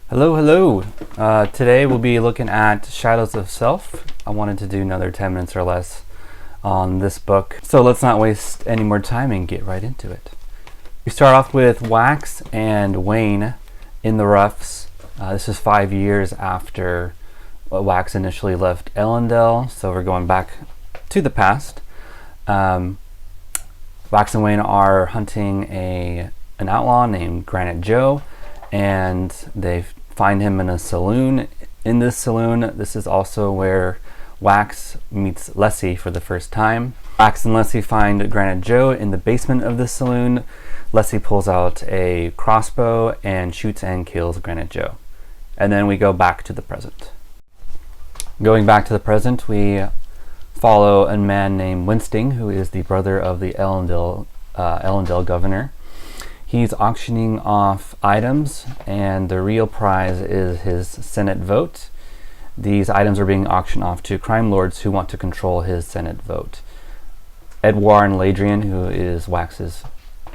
Hello, hello. Today we'll be looking at Shadows of Self. I wanted to do another 10 minutes or less on this book. So let's not waste any more time and get right into it. We start off with Wax and Wayne in the roughs. This is 5 years after Wax initially left Ellendale, so we're going back to the past. Wax and Wayne are hunting an outlaw named Granite Joe, and they find him in a saloon. In this saloon, this is also where Wax meets Leslie for the first time. Wax and Leslie find Granite Joe in the basement of the saloon. Leslie pulls out a crossbow and shoots and kills Granite Joe. And then we go back to the present. Going back to the present, we follow a man named Winsting, who is the brother of the Ellendale governor. He's auctioning off items, and the real prize is his Senate vote. These items are being auctioned off to crime lords who want to control his Senate vote. Edouard Ladrian, who is Wax's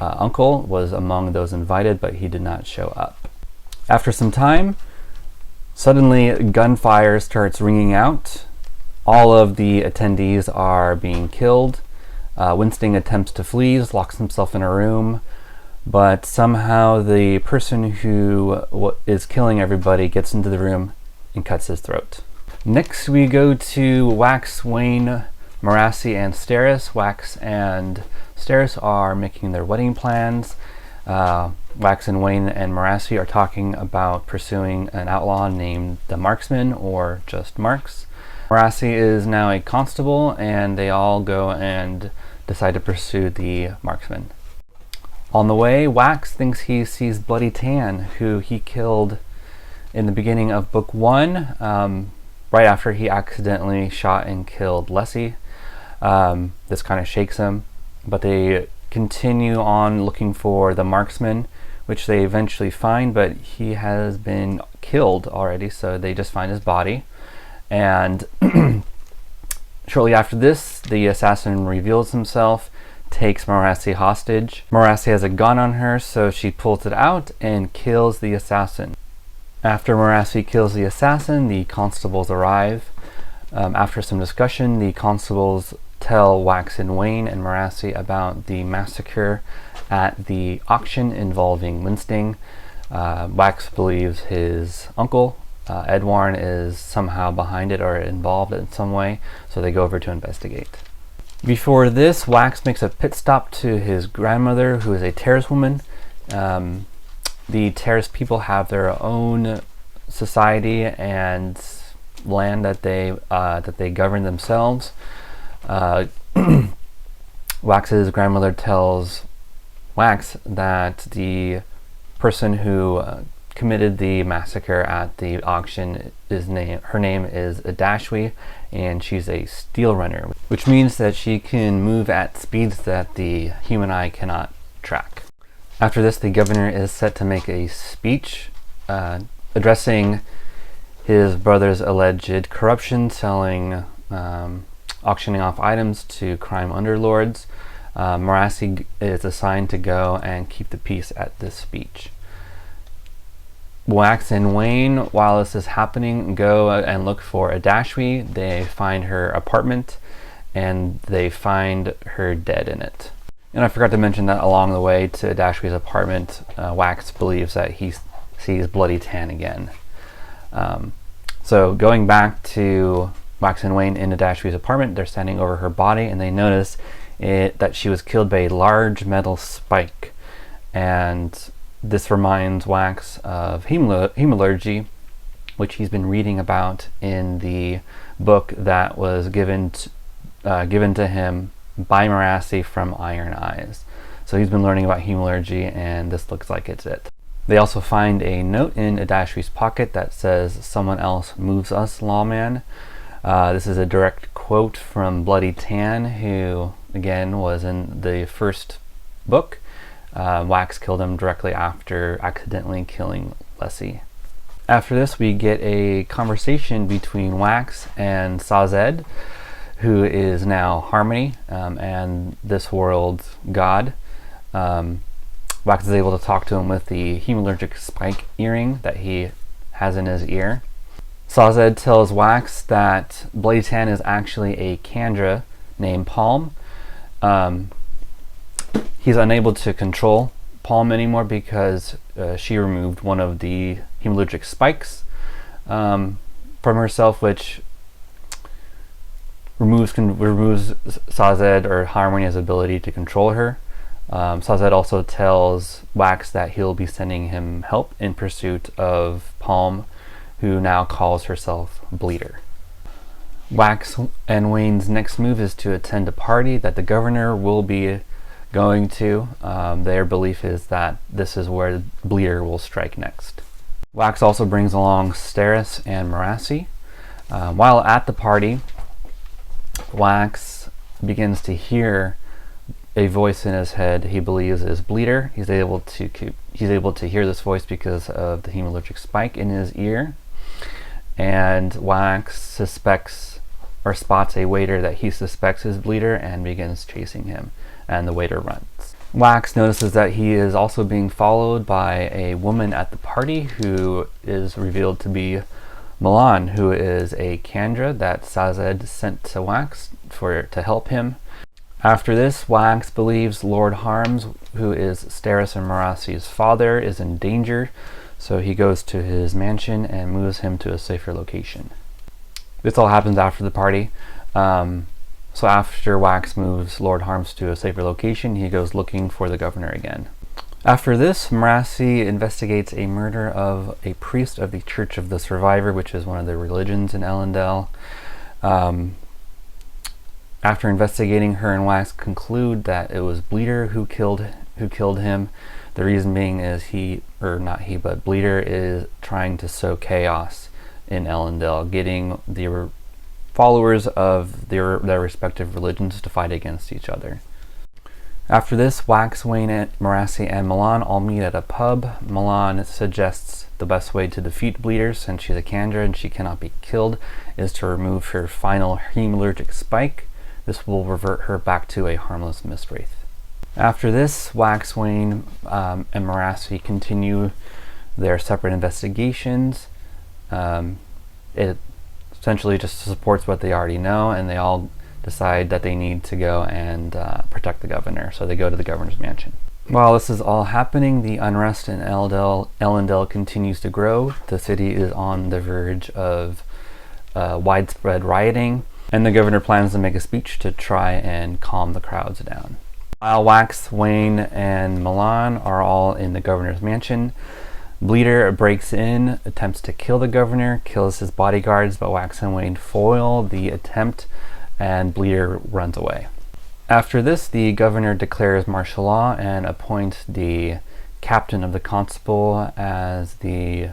uncle, was among those invited, but he did not show up. After some time, suddenly gunfire starts ringing out. All of the attendees are being killed. Winsting attempts to flee, locks himself in a room, but somehow the person who is killing everybody gets into the room and cuts his throat. Next we go to Wax, Wayne, Marassi, and Steris. Wax and Steris are making their wedding plans. Wax and Wayne and Marassi are talking about pursuing an outlaw named the Marksman, or just Marks. Marassi is now a constable, and they all go and decide to pursue the Marksman. On the way, Wax thinks he sees Bloody Tan, who he killed in the beginning of book 1, right after he accidentally shot and killed Leslie. This kind of shakes him, but they continue on looking for the Marksman, which they eventually find, but he has been killed already, so they just find his body. And shortly after this, the assassin reveals himself, takes Marassi hostage. Marassi has a gun on her, so she pulls it out and kills the assassin. After Marassi kills the assassin, the constables arrive. After some discussion, the constables tell Wax and Wayne and Marassi about the massacre at the auction involving Winsting. Wax believes his uncle, Edouard, is somehow behind it or involved in some way, so they go over to investigate. Before this, Wax makes a pit stop to his grandmother, who is a Terrace woman. The Terrace people have their own society and land that they govern themselves. Wax's grandmother tells Wax that the person who committed the massacre at the auction, her name is Adashwi, and she's a steel runner, which means that she can move at speeds that the human eye cannot track. After this, the governor is set to make a speech addressing his brother's alleged corruption, selling, auctioning off items to crime underlords. Marassi is assigned to go and keep the peace at this speech. Wax and Wayne, while this is happening, go and look for Adashwi. They find her apartment, and they find her dead in it. And I forgot to mention that along the way to Adashwi's apartment, Wax believes that he sees Bloody Tan again. So going back to Wax and Wayne in Adashwi's apartment, they're standing over her body, and they notice that she was killed by a large metal spike. And this reminds Wax of hemalurgy, which he's been reading about in the book that was given to him by Marassi from Iron Eyes. So he's been learning about hemalurgy, and this looks like it's it. They also find a note in Adashwi's pocket that says, "Someone else moves us, lawman." This is a direct quote from Bloody Tan, who again was in the first book. Wax killed him directly after accidentally killing Leslie. After this, we get a conversation between Wax and Sazed, who is now Harmony, and this world's god. Wax is able to talk to him with the hemalurgic spike earring that he has in his ear. Sazed tells Wax that Blaitan is actually a Kandra named Palm. He's unable to control Palm anymore because she removed one of the hemalurgic spikes from herself, which removes Sazed or Harmonia's ability to control her. Sazed also tells Wax that he'll be sending him help in pursuit of Palm, who now calls herself Bleeder. Wax and Wayne's next move is to attend a party that the governor will be going to. Their belief is that this is where Bleeder will strike next. Wax also brings along Steris and Marassi. While at the party, Wax begins to hear a voice in his head he believes is Bleeder. He's able to hear this voice because of the hemalurgic spike in his ear. And Wax suspects or spots a waiter that he suspects is Bleeder and begins chasing him, and the waiter runs. Wax notices that he is also being followed by a woman at the party who is revealed to be Milan, who is a Kandra that Sazed sent to Wax to help him. After this, Wax believes Lord Harms, who is Steris and Marassi's father, is in danger, so he goes to his mansion and moves him to a safer location. This all happens after the party. So after Wax moves Lord Harms to a safer location, he goes looking for the governor again. After this, Marassi investigates a murder of a priest of the Church of the Survivor, which is one of the religions in Elendel. After investigating, her and Wax conclude that it was Bleeder who killed him. The reason being is Bleeder is trying to sow chaos in Elendel, getting the followers of their respective religions to fight against each other. After this, Wax, Wayne, Marassi, and Milan all meet at a pub. Milan suggests the best way to defeat Bleeder, since she's a Kandra and she cannot be killed, is to remove her final hemalurgic spike. This will revert her back to a harmless mistwraith. After this, Wax, Wayne, and Marassi continue their separate investigations. It essentially just supports what they already know, and they all decide that they need to go and protect the governor, so they go to the governor's mansion. While this is all happening, the unrest in Elendel continues to grow. The city is on the verge of widespread rioting, and the governor plans to make a speech to try and calm the crowds down. While Wax, Wayne, and Milan are all in the governor's mansion, Bleeder breaks in, attempts to kill the governor, kills his bodyguards, but Wax and Wayne foil the attempt, and Bleeder runs away. After this, the governor declares martial law and appoints the captain of the constable as the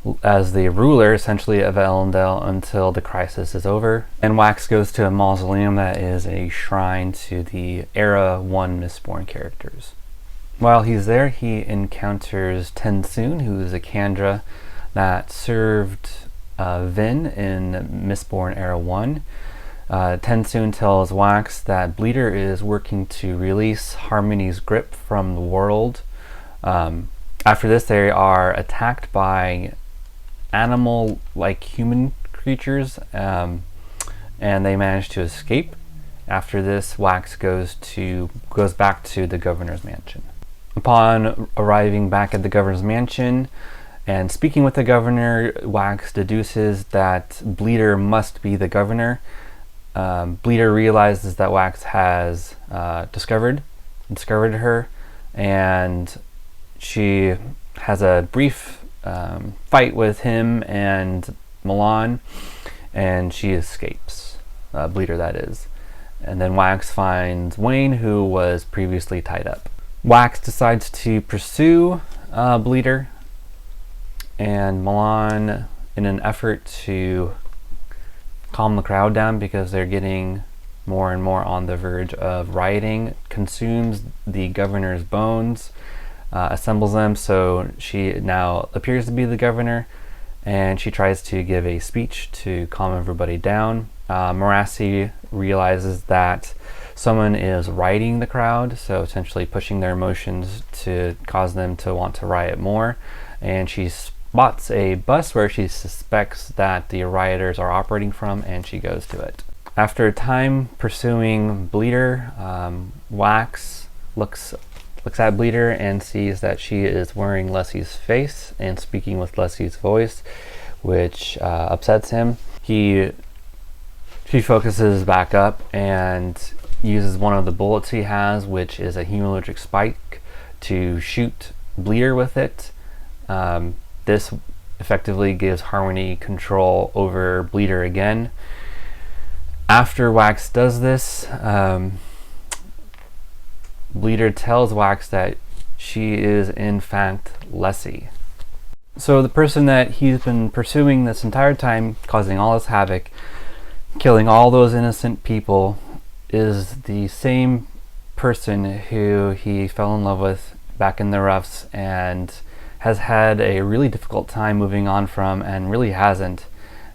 ruler, essentially, of Elendel until the crisis is over. And Wax goes to a mausoleum that is a shrine to the Era 1 Mistborn characters. While he's there, he encounters Tensoon, who is a Kandra that served Vin in Mistborn Era 1. Tensoon tells Wax that Bleeder is working to release Harmony's grip from the world. After this, they are attacked by animal-like human creatures, and they manage to escape. After this, Wax goes back to the governor's mansion. Upon arriving back at the governor's mansion and speaking with the governor, Wax deduces that Bleeder must be the governor. Bleeder realizes that Wax has discovered her, and she has a brief fight with him and Milan, and she escapes. Bleeder, that is. And then Wax finds Wayne, who was previously tied up. Wax decides to pursue Bleeder and Milan in an effort to calm the crowd down, because they're getting more and more on the verge of rioting, consumes the governor's bones, assembles them, so she now appears to be the governor, and she tries to give a speech to calm everybody down. Marassi realizes that someone is rioting the crowd, so essentially pushing their emotions to cause them to want to riot more, and she spots a bus where she suspects that the rioters are operating from, and she goes to it. After a time pursuing Bleeder, Wax looks at Bleeder and sees that she is wearing Leslie's face and speaking with Leslie's voice, which upsets him. She focuses back up and uses one of the bullets he has, which is a hemolytic spike, to shoot Bleeder with it. This effectively gives Harmony control over Bleeder again. After Wax does this, Bleeder tells Wax that she is in fact Leslie. So the person that he's been pursuing this entire time, causing all this havoc, killing all those innocent people, is the same person who he fell in love with back in the roughs and has had a really difficult time moving on from, and really hasn't.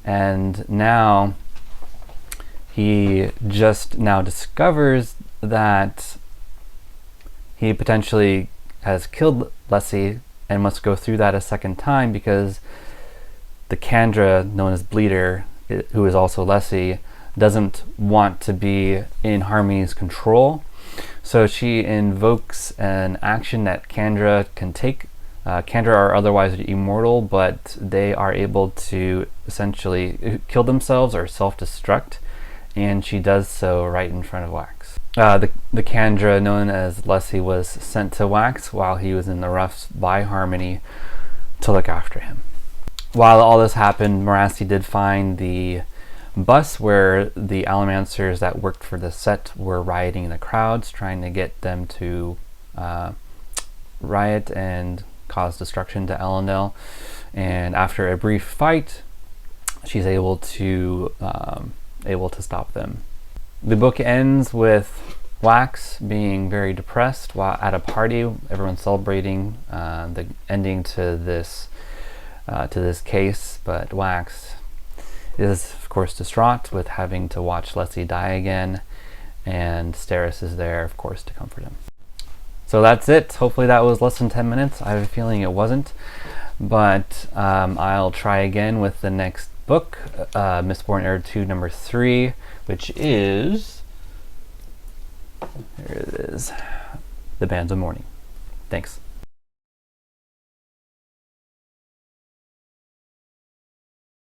And now he just now discovers that he potentially has killed Leslie and must go through that a second time, because the Kandra, known as Bleeder, who is also Leslie, doesn't want to be in Harmony's control. So she invokes an action that Kandra can take. Kandra are otherwise immortal, but they are able to essentially kill themselves or self-destruct, and she does so right in front of Wax. The Kandra known as Leslie was sent to Wax while he was in the roughs by Harmony to look after him. While all this happened, Morasti did find the bus where the Allomancers that worked for the set were rioting in the crowds, trying to get them to riot and cause destruction to Elendel. And after a brief fight, she's able to stop them. The book ends with Wax being very depressed while at a party, everyone's celebrating the ending to this case, but Wax is of course distraught with having to watch Leslie die again, and Steris is there of course to comfort him. So that's it. Hopefully that was less than 10 minutes. I have a feeling it wasn't, but I'll try again with the next book, Mistborn Era 2 number 3, which is, here it is, The Bands of Mourning. Thanks.